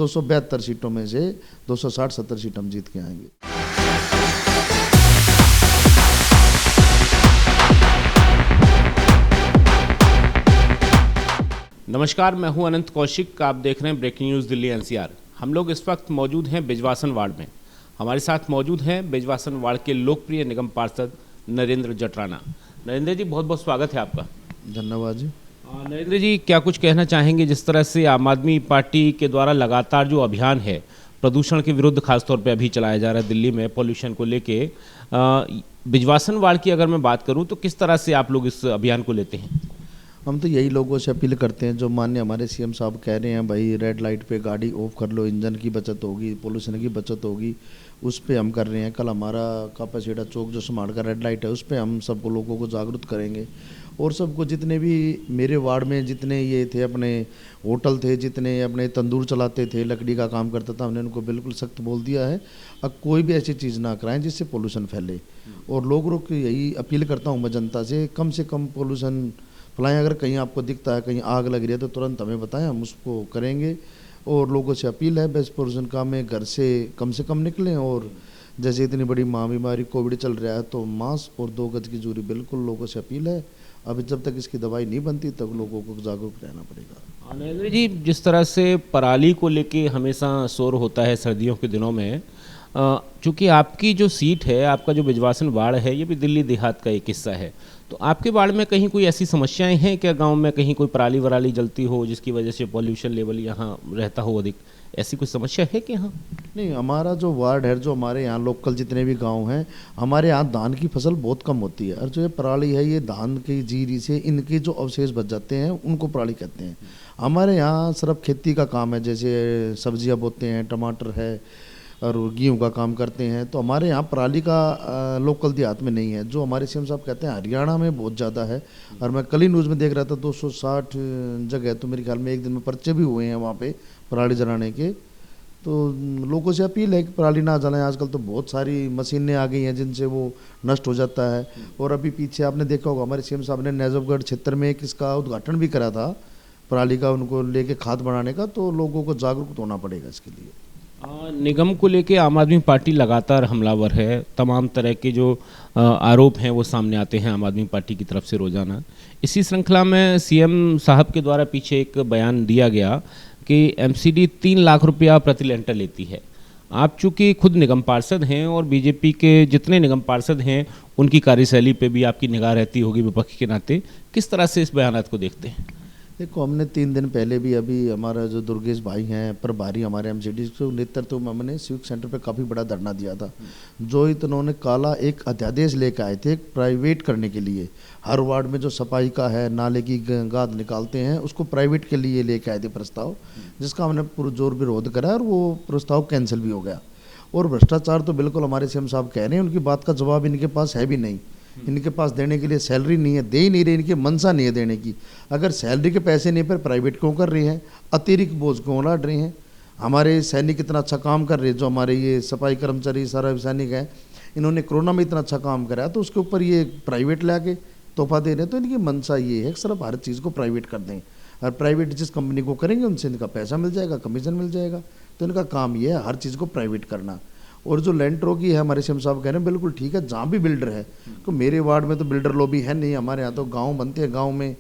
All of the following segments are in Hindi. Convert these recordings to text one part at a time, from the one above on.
272 सीटों में से 260-70 सीट हम जीत के आएंगे। नमस्कार, मैं हूं अनंत कौशिक। आप देख रहे हैं ब्रेकिंग न्यूज़ दिल्ली एनसीआर। हम लोग इस वक्त मौजूद हैं बिजवासन वार्ड में। हमारे साथ मौजूद हैं बिजवासन वार्ड के लोकप्रिय निगम पार्षद नरेंद्र जटराना। नरेंद्र जी, बहुत बहुत स्वागत है आपका। धन्यवाद जी। नरेंद्र जी, क्या कुछ कहना चाहेंगे जिस तरह से आम आदमी पार्टी के द्वारा लगातार जो अभियान है प्रदूषण के विरुद्ध खासतौर पे अभी चलाया जा रहा है दिल्ली में पॉल्यूशन को लेके, बिजवासन वार्ड की अगर मैं बात करूं तो किस तरह से आप लोग इस अभियान को लेते हैं? हम तो यही लोगों से अपील करते हैं, जो माननीय हमारे सीएम साहब कह रहे हैं, भाई रेड लाइट पे गाड़ी ऑफ कर लो, इंजन की बचत होगी, पोल्यूशन की बचत होगी, उस पे हम कर रहे हैं। कल हमारा कापासीटा चौक जो स्मार्ट का रेड लाइट है, उस पे हम सबको लोगों को जागरूक करेंगे। और सबको, जितने भी मेरे वार्ड में जितने ये थे, अपने होटल थे, जितने अपने तंदूर चलाते थे, लकड़ी का काम करता था, हमने उनको बिल्कुल सख्त बोल दिया है, अब कोई भी ऐसी चीज़ ना कराएं जिससे पोल्यूशन फैले। और लोगों को यही अपील करता हूँ मैं जनता से कम पोल्यूशन फैलाएं। अगर कहीं आपको दिखता है कहीं आग लग रही है तो तुरंत हमें बताएं, हम उसको करेंगे। और लोगों से अपील है, बेस्ट पोल्यूशन काम में घर से कम निकलें। और जैसे इतनी बड़ी महामारी कोविड चल रहा है तो मास्क और 2 गज की दूरी बिल्कुल लोगों से अपील है। अभी जब तक इसकी दवाई नहीं बनती तब लोगों को जागरूक रहना पड़ेगा। नरेंद्र जी, जिस तरह से पराली को लेके हमेशा शोर होता है सर्दियों के दिनों में, चूँकि आपकी जो सीट है, आपका जो बिजवासन वार्ड है, ये भी दिल्ली देहात का एक हिस्सा है, तो आपके वार्ड में कहीं कोई ऐसी समस्याएं हैं क्या? गांव में कहीं कोई पराली वराली जलती हो जिसकी वजह से पॉल्यूशन लेवल यहाँ रहता हो अधिक, ऐसी कोई समस्या है कि यहाँ? नहीं, हमारा जो वार्ड है, जो हमारे यहाँ लोकल जितने भी गांव हैं, हमारे यहाँ धान की फसल बहुत कम होती है। और जो ये पराली है, ये धान की जीरी से इनके जो अवशेष बच जाते हैं उनको पराली कहते हैं। हमारे यहाँ सिर्फ खेती का काम है, जैसे सब्जियाँ बोते हैं, टमाटर है और गेहूँ का काम करते हैं। तो हमारे यहाँ पराली का लोकल देहात में नहीं है, जो हमारे सीएम साहब कहते हैं हरियाणा में बहुत ज़्यादा है। और मैं कल ही न्यूज़ में देख रहा था 260 जगह, तो मेरे ख्याल में एक दिन में पर्चे भी हुए हैं वहाँ पे पराली जलाने के। तो लोगों से अपील है कि पराली ना जलाएं। आजकल तो बहुत सारी मशीनें आ गई हैं जिनसे वो नष्ट हो जाता है। और अभी पीछे आपने देखा होगा, हमारे सीएम साहब ने नजफगढ़ क्षेत्र में इसका उद्घाटन भी करा था, पराली का उनको लेके खाद बनाने का। तो लोगों को जागरूक होना पड़ेगा इसके लिए। निगम को लेके आम आदमी पार्टी लगातार हमलावर है। तमाम तरह के जो आरोप हैं वो सामने आते हैं आम आदमी पार्टी की तरफ से रोज़ाना। इसी श्रृंखला में सीएम साहब के द्वारा पीछे एक बयान दिया गया कि एमसीडी 3 लाख रुपया प्रति लेंटर लेती है। आप चूँकि खुद निगम पार्षद हैं और बीजेपी के जितने निगम पार्षद हैं उनकी कार्यशैली पे भी आपकी निगाह रहती होगी विपक्ष के नाते, किस तरह से इस बयानात को देखते हैं? देखो, हमने 3 दिन पहले भी, अभी हमारा जो दुर्गेश भाई हैं प्रभारी हमारे एमसीडी के नेतृत्व में, हमने सिविक सेंटर पे काफ़ी बड़ा धरना दिया था। जो इन्होंने काला एक अध्यादेश लेकर आए थे प्राइवेट करने के लिए। हर वार्ड में जो सफाई का है, नाले की गाद निकालते हैं, उसको प्राइवेट के लिए लेके आए थे प्रस्ताव, जिसका हमने पुरजोर विरोध करा और वो प्रस्ताव कैंसिल भी हो गया। और भ्रष्टाचार तो बिल्कुल हमारे सीएम साहब कह रहे हैं, उनकी बात का जवाब इनके पास है भी नहीं। इनके पास देने के लिए सैलरी नहीं है, दे ही नहीं रहे, इनकी मनसा नहीं है देने की। अगर सैलरी के पैसे नहीं पर प्राइवेट क्यों कर रहे हैं, अतिरिक्त बोझ क्यों लाद रहे हैं? हमारे सैनिक इतना अच्छा काम कर रहे हैं, जो हमारे ये सफाई कर्मचारी सारा सैनिक है, इन्होंने कोरोना में इतना अच्छा काम करा, तो उसके ऊपर ये प्राइवेट ला के तोहफा दे रहे हैं। तो इनकी मनसा ये है कि सिर्फ हर चीज़ को प्राइवेट कर दें, और प्राइवेट जिस कंपनी को करेंगे उनसे इनका पैसा मिल जाएगा, कमीशन मिल जाएगा। तो इनका काम ये है हर चीज़ को प्राइवेट करना। और जो लैंडरों की है, हमारे सीएम साहब कह रहे हैं बिल्कुल ठीक है, जहाँ भी बिल्डर है, तो मेरे वार्ड में तो बिल्डर लॉबी है नहीं, हमारे यहाँ तो गांव बनते हैं, गांव में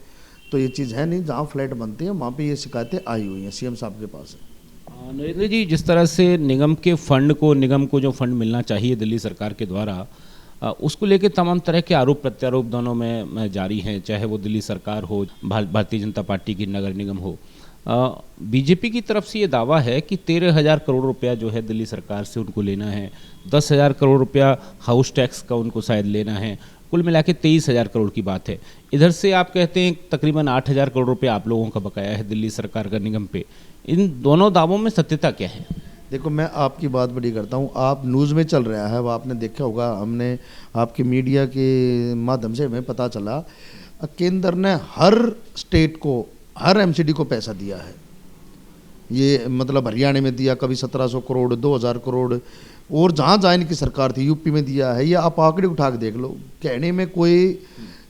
तो ये चीज़ है नहीं। जहाँ फ्लैट बनते हैं वहाँ पे ये शिकायतें आई हुई हैं, सीएम साहब के पास है। नरेंद्र जी, जिस तरह से निगम को जो फंड मिलना चाहिए दिल्ली सरकार के द्वारा, उसको लेके तमाम तरह के आरोप प्रत्यारोप दोनों में जारी हैं, चाहे वो दिल्ली सरकार हो, भारतीय जनता पार्टी की नगर निगम हो। बीजेपी की तरफ से ये दावा है कि 13,000 करोड़ रुपया जो है दिल्ली सरकार से उनको लेना है, 10,000 करोड़ रुपया हाउस टैक्स का उनको शायद लेना है, कुल मिला के 23,000 करोड़ की बात है। इधर से आप कहते हैं तकरीबन 8,000 करोड़ रुपया आप लोगों का बकाया है दिल्ली सरकार का निगम पे। इन दोनों दावों में सत्यता क्या है? देखो, मैं आपकी बात बड़ी करता हूँ, आप न्यूज़ में चल रहा है, वो आपने देखा होगा, हमने आपके मीडिया के माध्यम से हमें पता चला, केंद्र ने हर स्टेट को, हर एमसीडी को पैसा दिया है। ये मतलब हरियाणा में दिया, कभी 1700 करोड़, 2000 करोड़, और जहाँ जहाँ इनकी सरकार थी, यूपी में दिया है। ये आप आंकड़े उठा के देख लो, कहने में कोई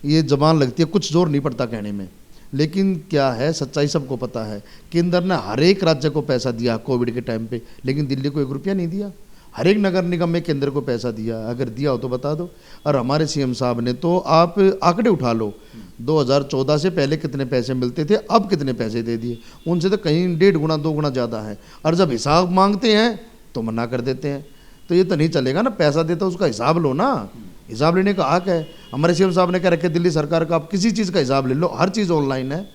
ये जबान लगती है, कुछ जोर नहीं पड़ता कहने में। लेकिन क्या है, सच्चाई सबको पता है, केंद्र ने हर एक राज्य को पैसा दिया कोविड के टाइम पे, लेकिन दिल्ली को 1 रुपया नहीं दिया। हर एक नगर निगम में केंद्र को पैसा दिया, अगर दिया हो तो बता दो। और हमारे सीएम साहब ने तो, आप आंकड़े उठा लो, 2014 से पहले कितने पैसे मिलते थे, अब कितने पैसे दे दिए, उनसे तो कहीं 1.5 गुना 2 गुना ज़्यादा है। और जब हिसाब मांगते हैं तो मना कर देते हैं। तो ये तो नहीं चलेगा ना, पैसा देता उसका हिसाब लो ना, हिसाब लेने का हक है। हमारे सीएम साहब ने कह रखे दिल्ली सरकार का, आप किसी चीज़ का हिसाब ले लो, हर चीज़ ऑनलाइन है।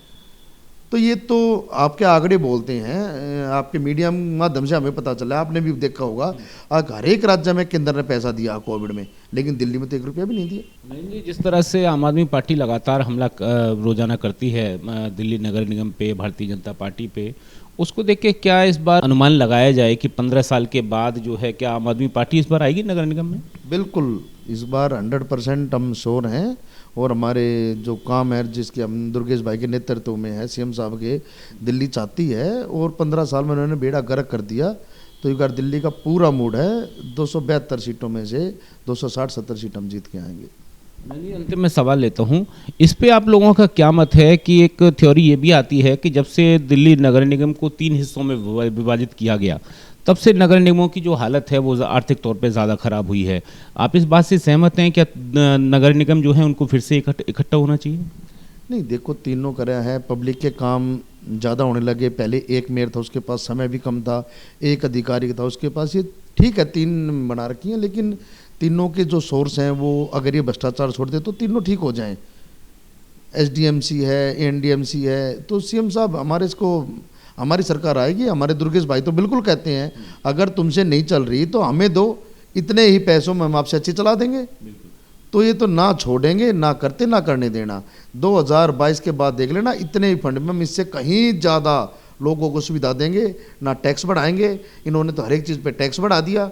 तो ये तो आपके आंकड़े बोलते हैं, आपके मीडिया माध्यम से हमें पता चला, आपने भी देखा होगा, हर एक राज्य में केंद्र ने पैसा दिया कोविड में, लेकिन दिल्ली में तो 1 रुपया भी नहीं दिया। नहीं जी, जिस तरह से आम आदमी पार्टी लगातार हमला रोजाना करती है दिल्ली नगर निगम पे, भारतीय जनता पार्टी पे, उसको देख के क्या इस बार अनुमान लगाया जाए कि 15 साल के बाद जो है, क्या आम आदमी पार्टी इस बार आएगी नगर निगम में? बिल्कुल, इस बार 100% हम श्योर हैं। और हमारे जो काम है, जिसके हम दुर्गेश भाई के नेतृत्व में है, सीएम साहब के, दिल्ली चाहती है, और 15 साल में उन्होंने बेड़ा गर्क कर दिया। तो एक बार दिल्ली का पूरा मूड है, 272 सीटों में से 260-70 सीट हम जीत के आएंगे। नहीं, अंतिम में सवाल लेता हूँ, इस पे आप लोगों का क्या मत है कि एक थ्योरी ये भी आती है कि जब से दिल्ली नगर निगम को 3 हिस्सों में विभाजित किया गया, तब से नगर निगमों की जो हालत है वो आर्थिक तौर पे ज़्यादा खराब हुई है। आप इस बात से सहमत हैं? क्या नगर निगम जो है उनको फिर से इकट्ठा होना चाहिए? नहीं, देखो, तीनों करा है, पब्लिक के काम ज़्यादा होने लगे। पहले एक मेयर था, उसके पास समय भी कम था, एक अधिकारी था उसके पास, ये ठीक है 3 बना रखी हैं, लेकिन तीनों के जो सोर्स हैं वो, अगर ये भ्रष्टाचार छोड़ दे तो तीनों ठीक हो जाएं। एसडीएमसी है, एनडीएमसी है, तो सीएम साहब हमारी सरकार आएगी। हमारे दुर्गेश भाई तो बिल्कुल कहते हैं, अगर तुमसे नहीं चल रही तो हमें दो, इतने ही पैसों में हम आपसे अच्छी चला देंगे। तो ये तो ना छोड़ेंगे, ना करते, ना करने देना। 2022 के बाद देख लेना, इतने ही फंड में हम इससे कहीं ज़्यादा लोगों को सुविधा देंगे, ना टैक्स बढ़ाएंगे। इन्होंने तो हर एक चीज़ पे टैक्स बढ़ा दिया,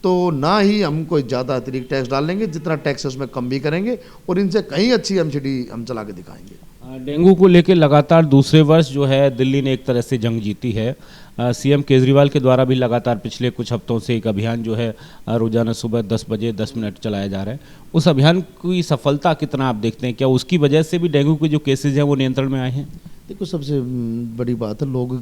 तो ना ही हम कोई ज़्यादा अतिरिक्त टैक्स डालेंगे, जितना टैक्स है उसमें कम भी करेंगे, और इनसे कहीं अच्छी एमसीडी हम चला के दिखाएंगे। डेंगू को लेकर लगातार दूसरे वर्ष जो है दिल्ली ने एक तरह से जंग जीती है। सीएम केजरीवाल के द्वारा भी लगातार पिछले कुछ हफ्तों से एक अभियान जो है रोजाना सुबह 10 बजे 10 मिनट चलाया जा रहा है। उस अभियान की सफलता कितना आप देखते हैं? क्या उसकी वजह से भी डेंगू के जो केसेज हैं वो नियंत्रण में आए हैं? देखो, सबसे बड़ी बात है लोग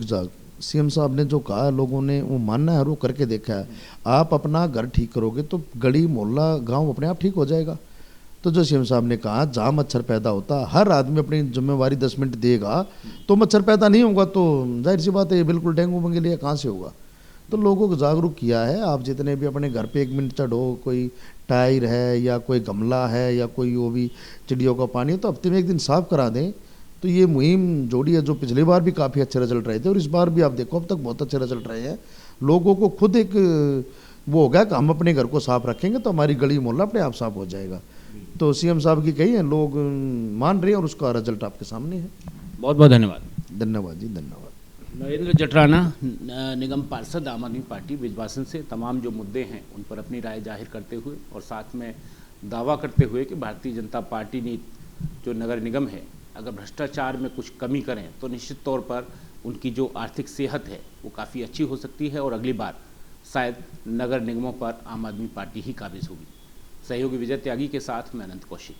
सीएम साहब ने जो कहा, लोगों ने वो मानना है और वो करके देखा है। आप अपना घर ठीक करोगे तो गली मोहल्ला गांव अपने आप ठीक हो जाएगा। तो जो सीएम साहब ने कहा, जहाँ मच्छर पैदा होता, हर आदमी अपनी जिम्मेवारी 10 मिनट देगा तो मच्छर पैदा नहीं होगा, तो जाहिर सी बात है ये बिल्कुल डेंगू मलेरिया कहाँ से होगा। तो लोगों को जागरूक किया है। आप जितने भी अपने घर पे 1 मिनट चढ़ो, कोई टायर है या कोई गमला है या कोई वो भी चिड़ियों का पानी है, तो हफ्ते में 1 दिन साफ करा दें। तो ये मुहिम जोड़ी है, जो पिछली बार भी काफ़ी अच्छे रिजल्ट रहे थे, और इस बार भी आप देखो अब तक बहुत अच्छे रिजल्ट रहे हैं। लोगों को खुद एक वो हो गया कि हम अपने घर को साफ रखेंगे तो हमारी गली मोहल्ला अपने आप साफ हो जाएगा। तो सीएम साहब की कही है, लोग मान रहे हैं, और उसका रिजल्ट आपके सामने है। बहुत बहुत धन्यवाद। धन्यवाद जी, धन्यवाद। नरेंद्र जटराना, निगम पार्षद, आम आदमी पार्टी, बिजवासन से तमाम जो मुद्दे हैं उन पर अपनी राय जाहिर करते हुए और साथ में दावा करते हुए कि भारतीय जनता पार्टी ने जो नगर निगम है, अगर भ्रष्टाचार में कुछ कमी करें तो निश्चित तौर पर उनकी जो आर्थिक सेहत है वो काफ़ी अच्छी हो सकती है, और अगली बार शायद नगर निगमों पर आम आदमी पार्टी ही काबिज होगी। सहयोगी विजय त्यागी के साथ मैं अनंत कौशिक।